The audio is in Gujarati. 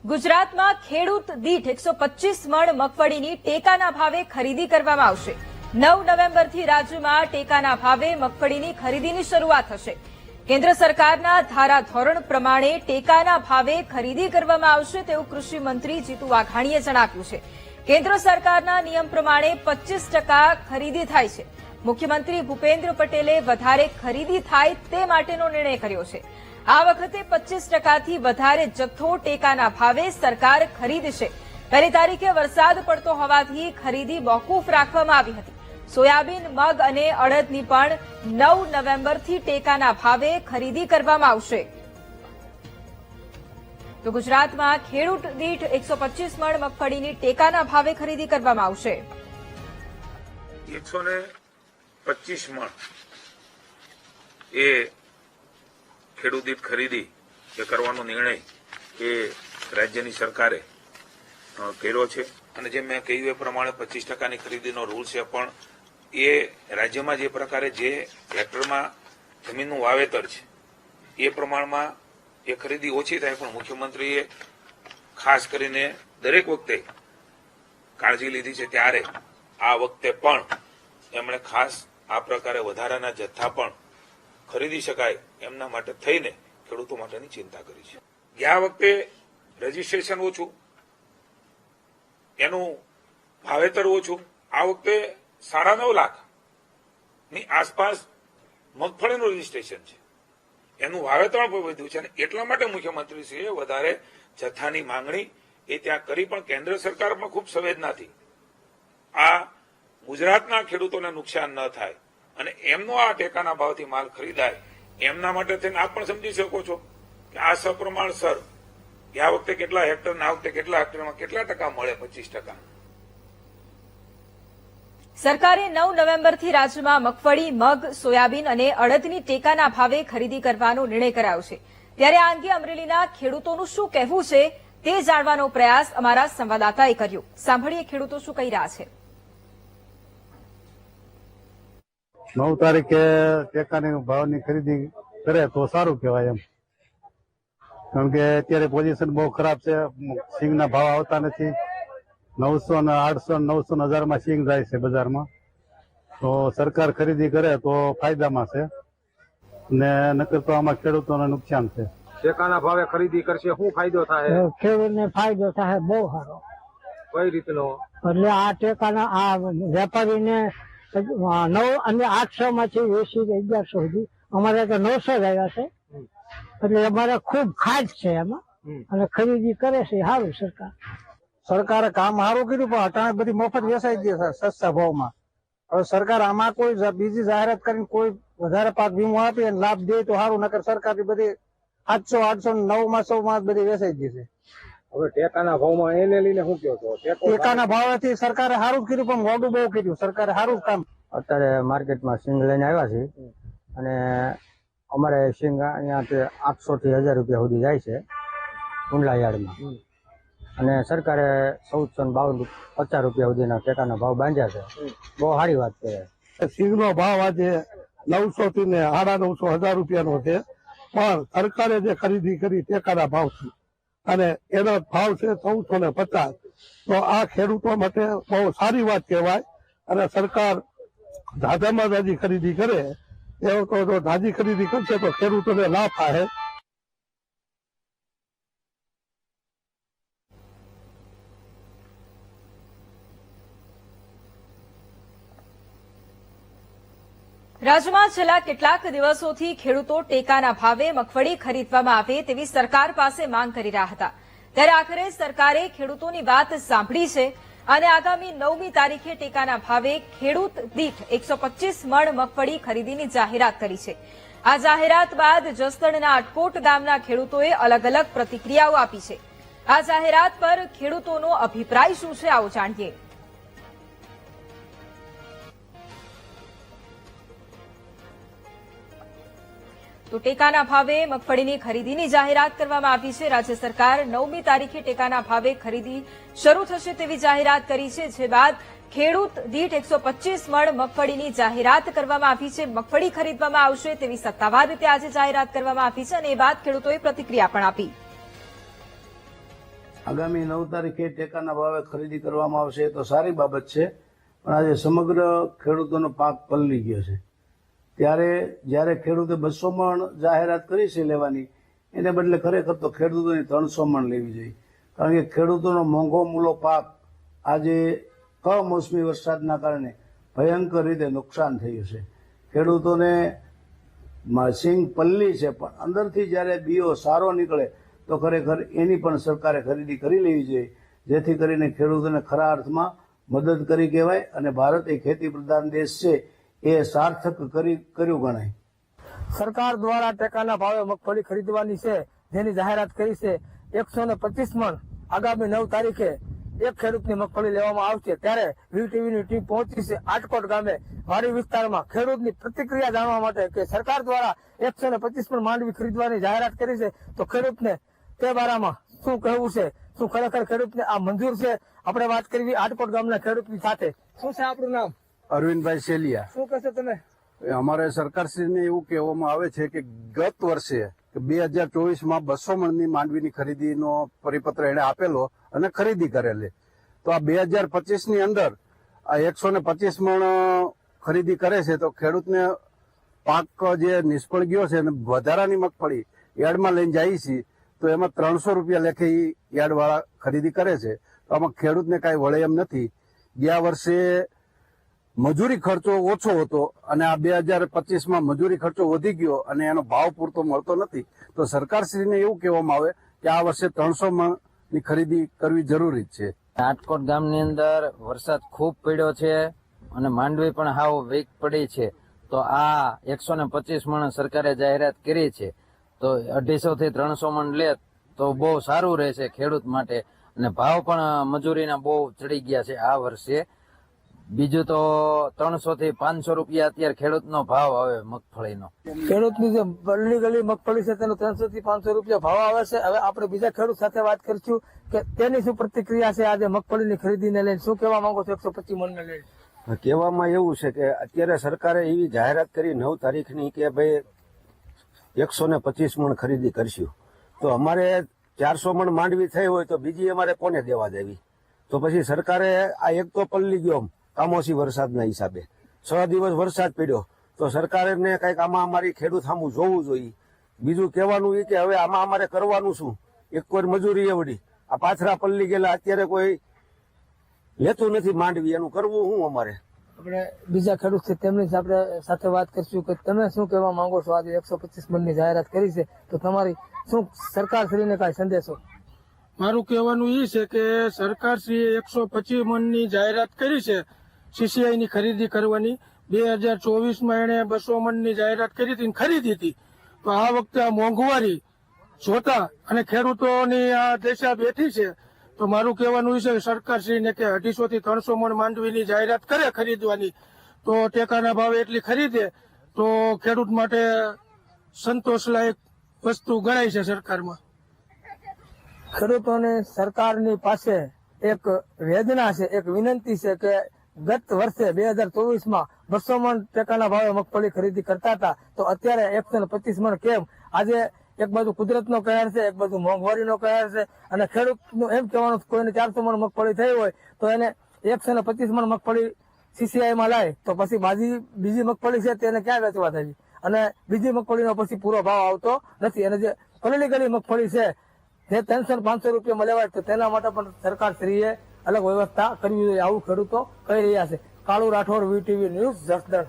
ગુજરાતમાં ખેડૂત દીઠ 125 મણ મગફળીની ટેકાના ભાવે ખરીદી કરવામાં આવશે। 9 નવેમ્બરથી રાજ્યમાં ટેકાના ભાવે મગફળીની ખરીદીની શરૂઆત થશે। કેન્દ્ર સરકારના ધારાધોરણ પ્રમાણે ટેકાના ભાવે ખરીદી કરવામાં આવશે તેવું કૃષિ મંત્રી જીતુ વાઘાણીએ જણાવ્યું છે। કેન્દ્ર સરકારના નિયમ પ્રમાણે 25% ખરીદી થાય છે। મુખ્યમંત્રી ભૂપેન્દ્ર પટેલે વધારે ખરીદી થાય તે માટેનો નિર્ણય કર્યો છે। આ વખતે 25%થી વધારે જથ્થો ટેકાના ભાવે સરકાર ખરીદશે। પહેલી તારીખે વરસાદ પડતો હોવાથી ખરીદી મોકૂફ રાખવામાં આવી હતી। સોયાબીન, મગ અને અડદની પણ 9 નવેમ્બરથી ટેકાના ભાવે ખરીદી કરવામાં આવશે। તો ગુજરાતમાં ખેડૂત દીઠ 125 મણ મગફળીની ટેકાના ભાવે ખરીદી કરવામાં આવશે। 125 મણ એ ખેડૂત દીઠ ખરીદી કરવાનો નિર્ણય એ રાજ્યની સરકારે કર્યો છે અને જેમ મેં કહ્યું એ પ્રમાણે 25%ની ખરીદીનો રૂલ છે, પણ એ રાજ્યમાં જે પ્રકારે જે હેક્ટરમાં જમીનનું વાવેતર છે એ પ્રમાણમાં એ ખરીદી ઓછી થાય, પણ મુખ્યમંત્રીએ ખાસ કરીને દરેક વખતે કાળજી લીધી છે, ત્યારે આ વખતે પણ એમણે ખાસ આ પ્રકારે વધારાના જથ્થા પણ ખરીદી શકાય એમના માટે થઈને ખેડૂતો માટેની ચિંતા કરી છે। ગયા વખતે રજીસ્ટ્રેશન ઓછું, એનું વાવેતર ઓછું, આ વખતે 9.5 લાખની આસપાસ મગફળીનું રજીસ્ટ્રેશન છે, એનું વાવેતર પણ વધ્યું છે અને એટલા માટે મુખ્યમંત્રીશ્રીએ વધારે જથ્થાની માંગણી એ ત્યાં કરી, પણ કેન્દ્ર સરકાર પણ ખૂબ સંવેદનાથી આ ગુજરાતના ખેડૂતોને નુકસાન ન થાય અને એમનો આ ટેકાના ભાવથી માલ ખરીદાય એમના માટે થઈને આપ પણ સમજી શકો છો કે આ સપ્રમાણસર આ વખતે કેટલા હેક્ટર ને આ વખતે કેટલા હેક્ટરમાં કેટલા ટકા મળે। 25%। સરકારે 9 નવેમ્બરથી રાજ્યમાં મગફળી, મગ, સોયાબીન અને અડદની ટેકાના ભાવે ખરીદી કરવાનો નિર્ણય કરાયો છે। ત્યારે આ અંગે અમરેલીના ખેડૂતોનું શું કહેવું છે તે જાણવાનો પ્રયાસ અમારા સંવાદદાતાએ કર્યો। સાંભળીએ ખેડૂતો શું કહી રહ્યા છે। 9 તારીખે ટેકાની ભાવની ખરીદી કરે તો સારું કહેવાય એમ, કારણ કે અત્યારે પોઝિશન બહુ ખરાબ છે। સિંગના ભાવ આવતા નથી। 900 ને 800 ને 900 હજારમાં સિંગ જાય છે બજારમાં, તો સરકાર ખરીદી કરે તો ફાયદામાં છે ને નકર તો આમાં ખેડૂતોને નુકસાન છે। ટેકાના ભાવે ખરીદી કરશે શું ફાયદો થાય? ખેડૂતને ફાયદો થાય બહુ સારો। કઈ રીતનો? એટલે આ ટેકાના આ વેપારીને 9 અને 800 માંથી 1100 સુધી, અમારે તો 900 જ આવ્યા છે, એટલે અમારે ખૂબ ખાસ છે એમાં અને ખરીદી કરે છે સારું। સરકારે કામ સારું કર્યું, પણ અટાણે બધી મફત વેચાઈ ગઈ છે સસ્તા ભાવમાં। હવે સરકાર આમાં કોઈ બીજી જાહેરાત કરીને કોઈ વધારે પાક વીમો આપી અને લાભ દે તો સારું, નકર સરકારની બધી 700, 800, 900 માં બધી વેચાઈ ગઈ છે। હવે ટેકાના ભાવમાં એને લઈને શું કહો છો? ટેકાના ભાવથી સરકારે સારું જ કર્યું, પણ મોડું બહુ કર્યું। સરકારે સારું કામ। અત્યારે માર્કેટમાં સિંગ લઈને આવ્યા છે અને અમારે સિંગ અહીંયાથી 800 થી 1000 રૂપિયા સુધી જાય છે કુંડલા યાર્ડમાં, અને સરકારે 1452 રૂપિયા સુધીના ટેકાના ભાવ બાંધ્યા છે। બહુ સારી વાત છે। સિંગનો ભાવ આજે 900 થી ને 950 રૂપિયાનો છે, પણ સરકારે જે ખરીદી કરી ટેકાના ભાવથી અને એનો ભાવ છે 1450, તો આ ખેડૂતો માટે બહુ સારી વાત કહેવાય। અને સરકાર ધાજામાં ધાજી ખરીદી કરે એવું તો જો ધાજી ખરીદી કરશે તો ખેડૂતોને લાભ થાય। રાજ્યમાં છેલ્લા કેટલાક દિવસોથી ખેડૂતો ટેકાના ભાવે મગફળી ખરીદવામાં આવે તેવી સરકાર પાસે માંગ કરી રહ્યા હતા, ત્યારે આખરે સરકારે ખેડૂતોની વાત સાંભળી છે અને આગામી 9મી તારીખે ટેકાના ભાવે ખેડૂત દીઠ 125 મણ મગફળી ખરીદીની જાહેરાત કરી છે। આ જાહેરાત બાદ જસદણના અટકોટ ગામના ખેડૂતોએ અલગ અલગ પ્રતિક્રિયાઓ આપી છે। આ જાહેરાત પર ખેડૂતોનો અભિપ્રાય શું છે, આવો જાણીએ। તો ટેકાના ભાવે મગફળીની ખરીદીની જાહેરાત કરવામાં આવી છે। રાજ્ય સરકાર 9મી તારીખે ટેકાના ભાવે ખરીદી શરૂ થશે તેવી જાહેરાત કરી છે, જે બાદ ખેડૂત દીઠ 125 મણ મગફળીની જાહેરાત કરવામાં આવી છે। મગફળી ખરીદવામાં આવશે તેવી સત્તાવાર રીતે આજે જાહેરાત કરવામાં આવી છે અને એ બાદ ખેડૂતોએ પ્રતિક્રિયા પણ આપી। આગામી 9 તારીખે ટેકાના ભાવે ખરીદી કરવામાં આવશે તો સારી બાબત છે, પણ આજે સમગ્ર ખેડૂતોનો પાક પલળી ગયો છે. ત્યારે જ્યારે ખેડૂતે 200 મણ જાહેરાત કરી છે લેવાની, એને બદલે ખરેખર તો ખેડૂતોની 300 મણ લેવી જોઈએ. કારણ કે ખેડૂતોનો મોંઘો મૂલો પાક આજે કમોસમી વરસાદના કારણે ભયંકર રીતે નુકસાન થયું છે. ખેડૂતોને સિંગ પલ્લી છે, પણ અંદરથી જ્યારે બીઓ સારો નીકળે તો ખરેખર એની પણ સરકારે ખરીદી કરી લેવી જોઈએ, જેથી કરીને ખેડૂતોને ખરા અર્થમાં મદદ કરી કહેવાય અને ભારત એ ખેતી પ્રધાન દેશ છે એ સાર્થક કર્યું ગણાય. સરકાર દ્વારા ટેકાના ભાવે મગફળી ખરીદવાની છે, જેની જાહેરાત કરી છે. 125 મણ આગામી 9 તારીખે એક ખેડૂતની મગફળી લેવામાં આવશે. ત્યારે વીટીવીની ટીમ પહોંચી છે આટકોટ ગામે વાડી વિસ્તારમાં ખેડૂતની પ્રતિક્રિયા જાણવા માટે કે સરકાર દ્વારા 125 મણ માંડવી ખરીદવાની જાહેરાત કરી છે, તો ખેડૂતને તે બારામાં શું કહેવું છે, શું ખરેખર ખેડૂતને આ મંજૂર છે? આપણે વાત કરવી આટકોટ ગામના ખેડૂતની સાથે. શું છે આપણું નામ? અરવિંદભાઈ સેલિયા. શું કહેશો તમે? અમારે સરકારશ્રીને એવું કહેવામાં આવે છે કે ગત વર્ષે 2024માં 200 મણની માંડવીની ખરીદીનો પરિપત્ર એને આપેલો અને ખરીદી કરેલી. તો આ 2025ની અંદર આ 125 મણ ખરીદી કરે છે, તો ખેડૂતને પાક જે નિષ્ફળ ગયો છે અને વધારાની મગફળી યાર્ડમાં લઈને જાય છે, તો એમાં 300 રૂપિયા લેખે યાર્ડવાળા ખરીદી કરે છે. તો આમાં ખેડૂતને કાંઈ વળે એમ નથી. ગયા વર્ષે મજૂરી ખર્ચો ઓછો હતો અને આ 2025માં મજૂરી ખર્ચો વધી ગયો અને એનો ભાવ પૂરતો મળતો નથી. તો સરકારશ્રીને એવું કહેવામાં આવે કે આ વર્ષે 300 મણની ખરીદી કરવી જરૂરી છે. આટકોટ ગામની અંદર વરસાદ ખૂબ પડ્યો છે અને માંડવી પણ હાવ વીક પડી છે. તો આ 125 મણ સરકારે જાહેરાત કરી છે, તો 250 થી 300 મણ લે તો બહુ સારું રહેશે ખેડૂત માટે. અને ભાવ પણ મજૂરીના બહુ ચડી ગયા છે આ વર્ષે. બીજું તો 300 થી 500 રૂપિયા અત્યારે ખેડૂતનો ભાવ આવે મગફળીનો. ખેડૂતની જે પલ્લી ગલી મગફળી છે તેનો 300 થી 500 રૂપિયા ભાવ આવે છે. હવે આપણે બીજા ખેડૂત સાથે વાત કરીશું કે તેની શું પ્રતિક્રિયા છે આજે મગફળીની ખરીદીને લઈને. શું કહેવા માંગો છો 125 મણને લઈને? કહેવામાં એવું છે કે અત્યારે સરકારે એવી જાહેરાત કરી 9 તારીખની કે ભાઈ 125 મણ ખરીદી કરશું. તો અમારે 400 મણ માંડવી થઈ હોય તો બીજી અમારે કોને દેવા દેવી? તો પછી સરકારે આ એક તો પલ્લી ગયો કામોસી વરસાદના હિસાબે 6 દિવસ વરસાદ પડ્યો, તો સરકારે કંઈક આમાં અમારી ખેડૂત સામું જોવું જોઈએ. બીજું કહેવાનું એ કે હવે આમાં અમારે કરવાનું શું? એક કોઈ મજૂરી એવડી, આ પાથરા પલ્લી ગયેલા, અત્યારે કોઈ લેતું નથી માંડવી, એનું કરવું શું અમારે? આપણે બીજા ખેડૂત છે તેમની આપણે સાથે વાત કરીશું કે તમે શું કહેવા માંગો છો? આજે 125 મણની જાહેરાત કરી છે, તો તમારી શું સરકારશ્રીને કાંઈ સંદેશો? મારું કહેવાનું એ છે કે સરકારશ્રીએ 125 મણની જાહેરાત કરી છે સીસીઆઈની ખરીદી કરવાની. 2024માં એણે 200 મણની જાહેરાત કરી હતી, ખરીદી હતી. તો આ વખતે આ મોંઘવારી જોતા અને ખેડૂતોની આ દશા બેઠી છે, તો મારું કહેવાનું એ છે કે સરકારશ્રીને કે 250 થી 300 મણ માંડવીની જાહેરાત કરે ખરીદવાની, તો ટેકાના ભાવે એટલી ખરીદે તો ખેડૂત માટે સંતોષલાયક વસ્તુ ગણાય છે સરકારમાં. ખેડૂતોને સરકારની પાસે એક વેદના છે, એક વિનંતી છે કે ગત વર્ષે 2024માં 200 મણ ટેકાના ભાવે મગફળી ખરીદી કરતા હતા, તો અત્યારે 125 મણ કેમ? આજે એક બાજુ કુદરતનો કહેર છે, એક બાજુ મોંઘવારીનો કહેર છે, અને ખેડૂતનું એમ કહેવાનું કોઈને 400 મણ મગફળી થઈ હોય તો એને 125 મણ મગફળી સીસીઆઈમાં લાય, તો પછી બીજી મગફળી છે તેને ક્યાં વેચવા દેવી? અને બીજી મગફળીનો પછી પૂરો ભાવ આવતો નથી. અને જે પલળી ગયેલી મગફળી છે જે 300-500 રૂપિયામાં લેવાય, તો તેના માટે પણ સરકારશ્રીએ અલગ વ્યવસ્થા કરવી જોઈએ, આવું ખેડૂતો કહી રહ્યા છે. કાળુ રાઠોડ, વીટીવી ન્યૂઝ, જસદણ.